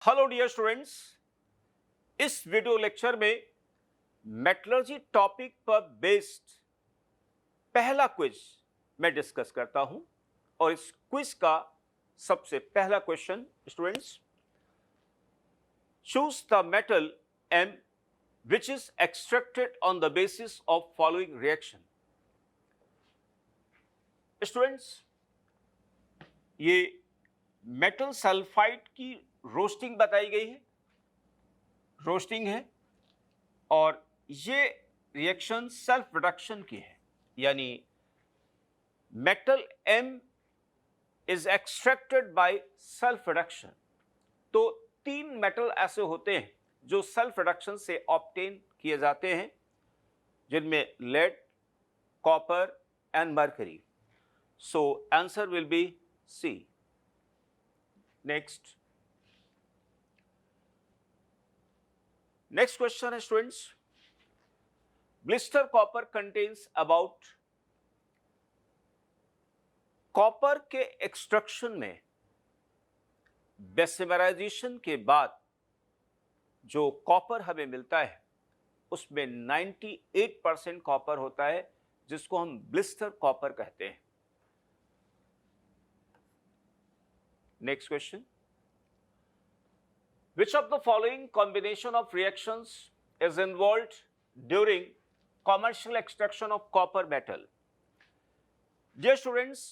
Hello dear students, इस video lecture में metallurgy topic पर बेस्ड पहला क्विज मैं डिस्कस करता हूं और इस क्विज का सबसे पहला question students, choose the metal M which is extracted on the basis of following reaction. Students, ये मेटल सल्फाइड की रोस्टिंग बताई गई है, रोस्टिंग है और ये रिएक्शन सेल्फ रिडक्शन की है, यानी metal M is extracted by self reduction. तो तीन मेटल ऐसे होते हैं जो सेल्फ रिडक्शन से ऑब्टेन किए जाते हैं, जिनमें lead, copper and mercury. So answer will be C. Next question है students, blister copper contains about, copper के एक्सट्रैक्शन में बेसिमराइजेशन के बाद जो कॉपर हमें मिलता है उसमें 98% कॉपर होता है, जिसको हम ब्लिस्टर कॉपर कहते हैं। Next question, which of the following combination of reactions is involved during commercial extraction of copper metal? Dear students,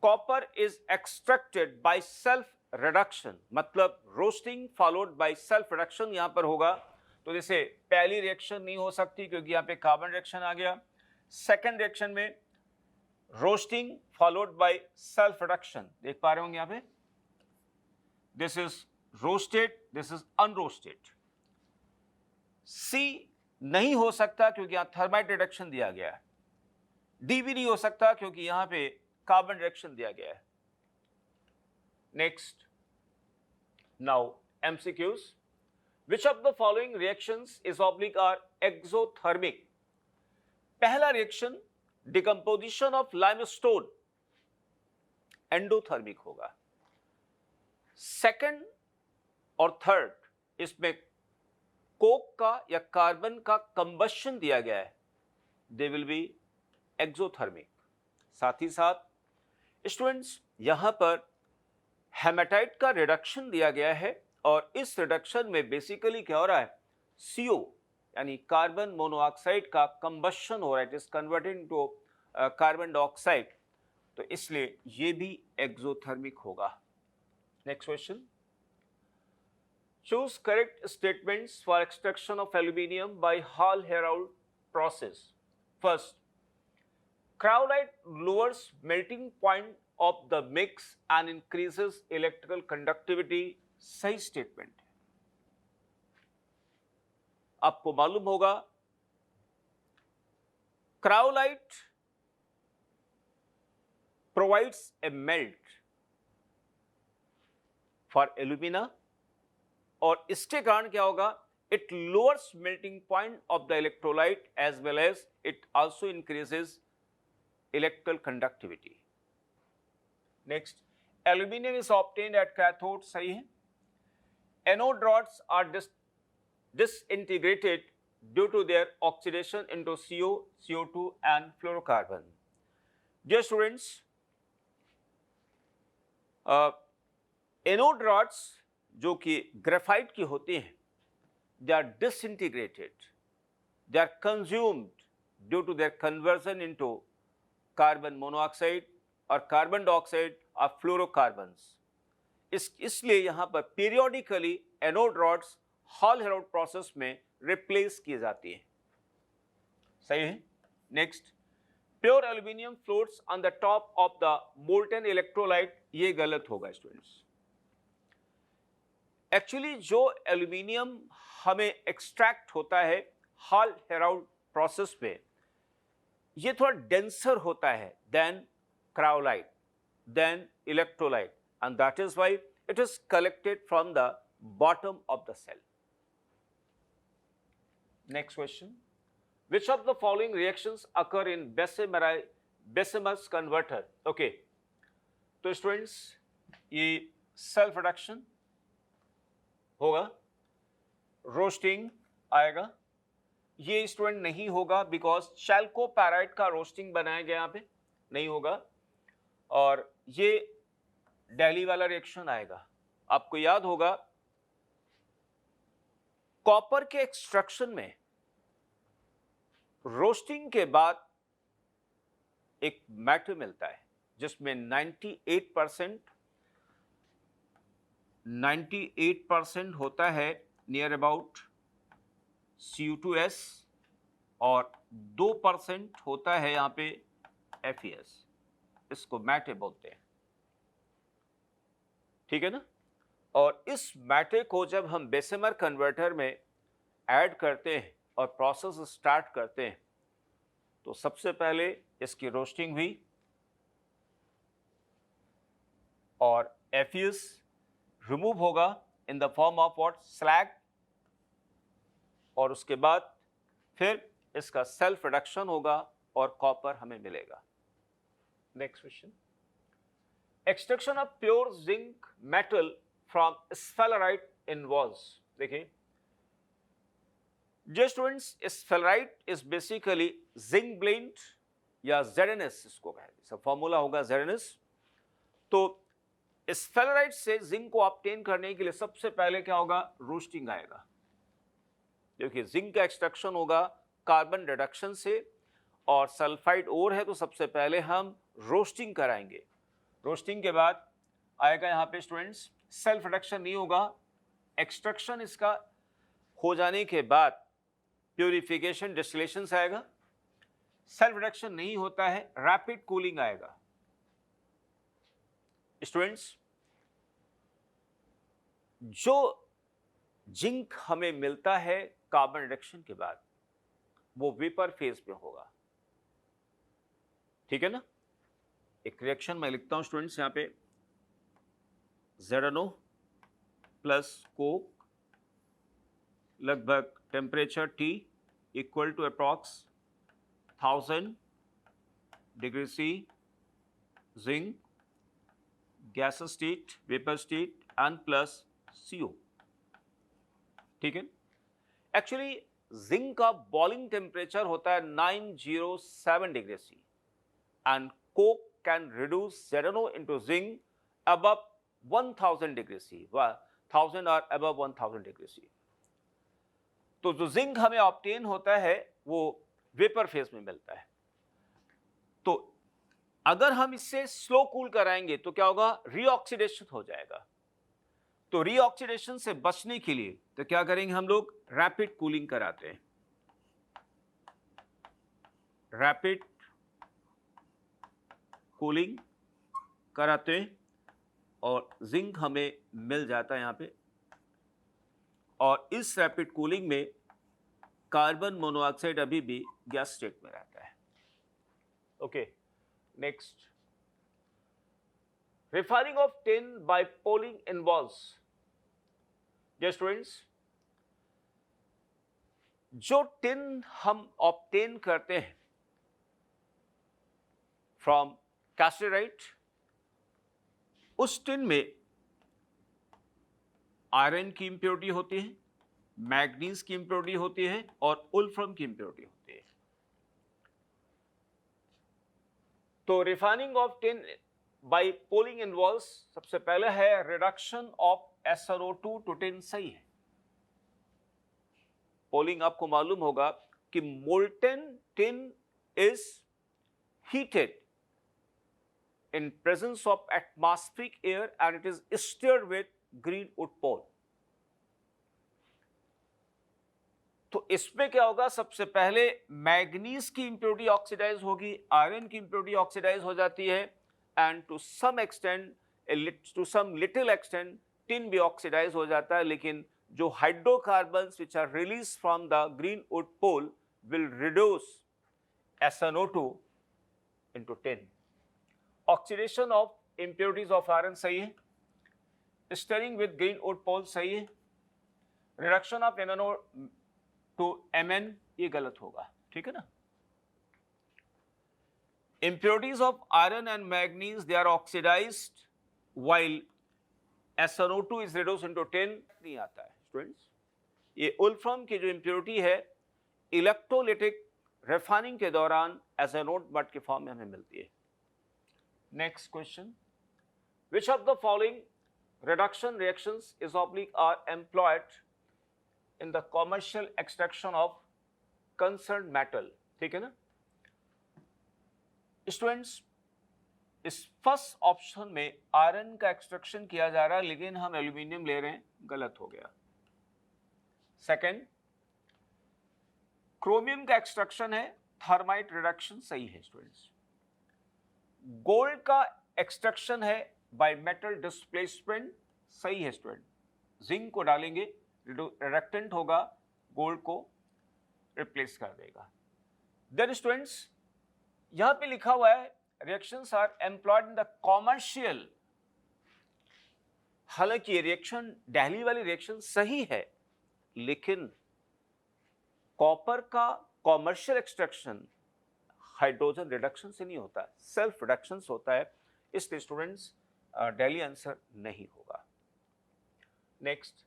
copper is extracted by self reduction, मतलब roasting followed by self reduction यहां पर होगा। तो जैसे पहली reaction नहीं हो सकती क्योंकि यहां पे कार्बन रिएक्शन आ गया। सेकेंड रिएक्शन में roasting followed by self reduction, देख पा रहे होंगे यहां पे, this is roasted, this is unroasted. C नहीं हो सकता क्योंकि यहां थर्माइट रिडक्शन दिया गया है। डी भी नहीं हो सकता क्योंकि यहां पे कार्बन रिएक्शन दिया गया है। Next, now MCQs, which of the following reactions is oblique or exothermic? पहला reaction decomposition of limestone endothermic होगा। सेकंड और थर्ड, इसमें कोक का या कार्बन का कंबशन दिया गया है, दे विल बी एक्सोथर्मिक। साथ ही साथ स्टूडेंट्स, यहां पर हेमाटाइट का रिडक्शन दिया गया है और इस रिडक्शन में बेसिकली क्या हो रहा है, CO यानी कार्बन मोनोऑक्साइड का कंबशन हो रहा है, it is converted to carbon dioxide, तो इसलिए ये भी एक्सोथर्मिक होगा। Next question, choose correct statements for extraction of aluminium by Hall-Héroult process. First, cryolite lowers melting point of the mix and increases electrical conductivity. सही statement है। आपको मालूम होगा cryolite provides a melt for alumina और इसके कारण क्या होगा, it lowers melting point of the electrolyte as well as it also increases electrical conductivity. Next, aluminium is obtained at cathode, सही है। Anode rods are disintegrated due to their oxidation into CO, CO2 and fluorocarbon. Dear students, anode rods जो कि graphite की होती हैं, they are disintegrated, they are consumed due to their conversion into carbon monoxide और carbon dioxide और fluorocarbons. इसलिए यहां पर periodically anode rods Hall Heroult process में रिप्लेस की जाती हैं। सही है। Next, pure aluminium floats on the top of the molten electrolyte, ये गलत होगा स्टूडेंट्स। एक्चुअली जो एल्यूमिनियम हमें एक्सट्रैक्ट होता है हॉल-हेरोल्ड प्रोसेस में, ये थोड़ा डेंसर होता है then cryolite, then electrolyte, and that is why it is collected from the bottom of the cell. Next question, which of the following reactions occur in Bessemer's converter? Okay, तो students, ये self reduction, होगा, roasting आएगा। ये student नहीं होगा because चैल्कोपैराइड का roasting बनाया गया, यहाँ पे नहीं होगा। और ये डेली वाला रिएक्शन आएगा। आपको याद होगा कॉपर के एक्सट्रैक्शन में रोस्टिंग के बाद एक मैटर मिलता है जिसमें 98% होता है नियर अबाउट Cu2s और 2% होता है यहां पे FeS। इसको मैटे बोलते हैं, ठीक है ना। और इस मैटे को जब हम बेसेमर कन्वर्टर में ऐड करते हैं और प्रोसेस स्टार्ट करते हैं तो सबसे पहले इसकी रोस्टिंग हुई और FeS रिमूव होगा in the form of what, slag. और उसके बाद फिर इसका सेल्फ रिडक्शन होगा और कॉपर हमें मिलेगा। Next question, extraction of pure zinc metal from sphalerite involves. देखिए जो students, sphalerite is basically zinc blende या ZnS इसको कहते हैं, फॉर्मूला होगा ZnS। तो स्फेलराइट से जिंक को ऑब्टेन करने के लिए सबसे पहले क्या होगा, रोस्टिंग आएगा। देखिए जिंक का एक्सट्रैक्शन होगा कार्बन रिडक्शन से और सल्फाइड ओर है तो सबसे पहले हम रोस्टिंग कराएंगे। रोस्टिंग के बाद आएगा यहाँ पे स्टूडेंट्स, सेल्फ रिडक्शन नहीं होगा, एक्सट्रैक्शन इसका हो जाने के बाद प्यूरिफिकेशन डिस्टिलेशन से आएगा। सेल्फ रिडक्शन नहीं होता है, रैपिड कूलिंग आएगा। स्टूडेंट्स जो जिंक हमें मिलता है कार्बन रिडक्शन के बाद वो वेपर फेज में होगा, ठीक है ना। एक रिएक्शन मैं लिखता हूं स्टूडेंट्स यहां पे, ZnO प्लस कोक, लगभग temperature T equal to approx 1000 degree C, zinc gas state, vapour state and plus CO, ठीक है। एक्चुअली जिंक का बॉइलिंग टेम्परेचर होता है 907 degree C and coke can reduce ZnO into zinc above 1000 degree C, 1000 और above 1000 degree C। तो जो zinc हमें obtain होता है वो वेपर फेज में मिलता है। तो अगर हम इससे स्लो कूल कराएंगे तो क्या होगा, रीऑक्सीडेशन हो जाएगा। तो रीऑक्सीडेशन से बचने के लिए तो क्या करेंगे हम लोग, रैपिड कूलिंग कराते हैं। रैपिड कूलिंग कराते हैं और जिंक हमें मिल जाता है यहां पे। और इस रैपिड कूलिंग में कार्बन मोनोऑक्साइड अभी भी गैस स्टेट में रहता है। Okay, next, refining of tin by poling involves। Dear students, जो टिन हम ऑब्टेन करते हैं फ्रॉम कैस्टराइट, उस टिन में आयरन की इंप्योरिटी होती है, मैग्नीज की इंप्योरिटी होती है और वुल्फ्रम की इंप्योरिटी होती है। तो refining of tin by polling involves, सबसे पहले है reduction of SnO2 to tin, सही है। पोलिंग आपको मालूम होगा कि molten tin is heated in presence of atmospheric air and it is stirred with green wood pole। तो इसमें क्या होगा, सबसे पहले मैग्नीज की इंप्योरिटी ऑक्सीडाइज होगी, आयरन की इंप्योरिटी ऑक्सीडाइज हो जाती है and to some extent, to some little extent tin भी ऑक्सीडाइज हो जाता है। लेकिन जो hydrocarbons which are released from the green wood pole will reduce SnO2 into tin। Oxidation of impurities of iron सही है, stirring with green wood pole सही है, reduction of NnO to Mn ये गलत होगा, ठीक है ना। impurities of iron and manganese, they are oxidized while SnO2 is reduced into tin, नहीं आता है। स्टूडेंट्स, ये वुल्फ्रम की जो इम्प्योरिटी है इलेक्ट्रोलिटिक रिफाइनिंग के दौरान एज ए नोट बट के फॉर्म में हमें मिलती है। Next question, which of the following reduction reactions is oblique are employed in the commercial extraction of concerned metal? ठीक है ना स्टूडेंट्स, इस फर्स्ट ऑप्शन में आयरन का एक्सट्रैक्शन किया जा रहा है लेकिन हम एल्यूमिनियम ले रहे हैं, गलत हो गया। सेकंड, क्रोमियम का एक्सट्रैक्शन है, थर्माइट रिडक्शन सही है स्टूडेंट्स। गोल्ड का एक्सट्रैक्शन है बाय मेटल डिस्प्लेसमेंट सही है स्टूडेंट। जिंक को डालेंगे, रिडक्टेंट होगा, गोल्ड को रिप्लेस कर देगा। देन स्टूडेंट्स यहां पे लिखा हुआ है reactions are employed in the commercial, हालांकि ये रिएक्शन दिल्ली वाली रिएक्शन सही है लेकिन कॉपर का कॉमर्शियल एक्सट्रैक्शन हाइड्रोजन रिडक्शन से नहीं होता, सेल्फ रिडक्शन होता है, इसलिए स्टूडेंट्स दिल्ली आंसर नहीं होगा। Next,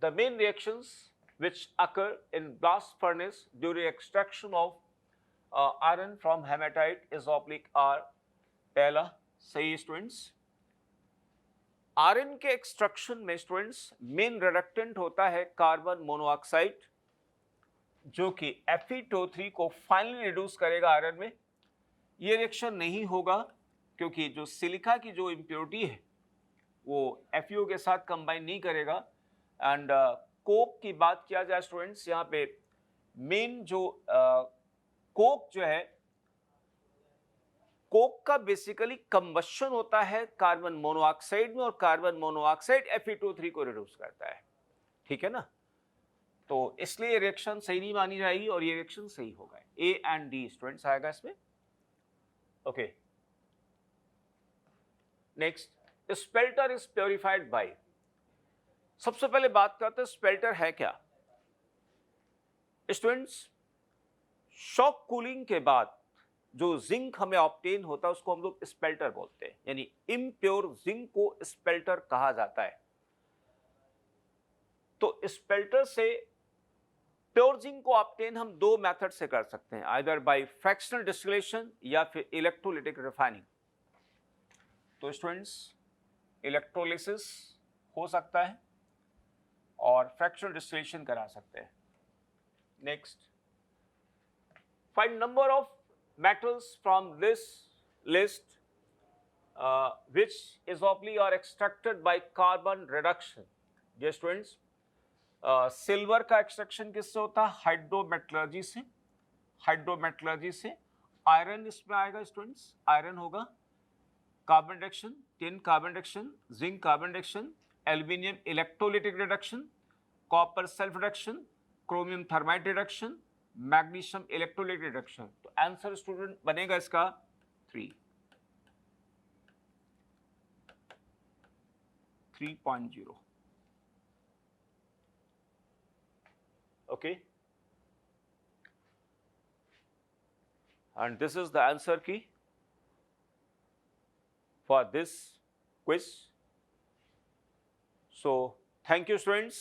the main reactions which occur in blast furnace during extraction of iron from hematite is oblique are पहला सही स्टूडेंट्स। आयरन के एक्सट्रैक्शन में स्टूडेंट्स मेन रिडक्टेंट होता है कार्बन मोनोऑक्साइड जो कि Fe2O3 को फाइनली रिड्यूस करेगा आयरन में। ये रिएक्शन नहीं होगा क्योंकि जो सिलिका की जो इम्प्योरिटी है वो FeO के साथ कंबाइन नहीं करेगा। एंड कोक की बात किया जाए स्टूडेंट्स, यहाँ पे मेन जो कोक जो है, कोक का बेसिकली कंबशन होता है कार्बन मोनोऑक्साइड में और कार्बन मोनोऑक्साइड Fe2O3 को रिड्यूस करता है, ठीक है ना। तो इसलिए रिएक्शन सही नहीं मानी जाएगी और ये रिएक्शन सही होगा। ए एंड डी स्टूडेंट्स आएगा इसमें। Okay, next, spelter is purified by. सबसे पहले बात करते हैं स्पेल्टर है क्या स्टूडेंट्स। शॉक कूलिंग के बाद जो जिंक हमें ऑब्टेन होता है उसको हम लोग स्पेल्टर बोलते हैं, यानी इम्प्योर जिंक को स्पेल्टर कहा जाता है। तो स्पेल्टर से प्योर जिंक को ऑब्टेन हम दो मेथड से कर सकते हैं, आइदर बाय फ्रैक्शनल डिस्टिलेशन या फिर इलेक्ट्रोलिटिक रिफाइनिंग। तो स्टूडेंट्स इलेक्ट्रोलिसिस हो सकता है और फ्रैक्शनल डिस्टिलेशन करा सकते हैं। Next, find number of metals from this list which is oblique or extracted by carbon reduction. Dear students, silver का एक्सट्रैक्शन किससे होता है? हाइड्रोमेटलर्जी से। हाइड्रोमेटलर्जी से आयरन इसमें आएगा स्टूडेंट्स, आयरन होगा, carbon reduction, tin carbon reduction, zinc carbon reduction, aluminium electrolytic reduction, copper self reduction, chromium thermite reduction, magnesium electrolytic reduction. तो आंसर स्टूडेंट बनेगा इसका 3.0। Okay, and this is the answer key for this quiz. So thank you students.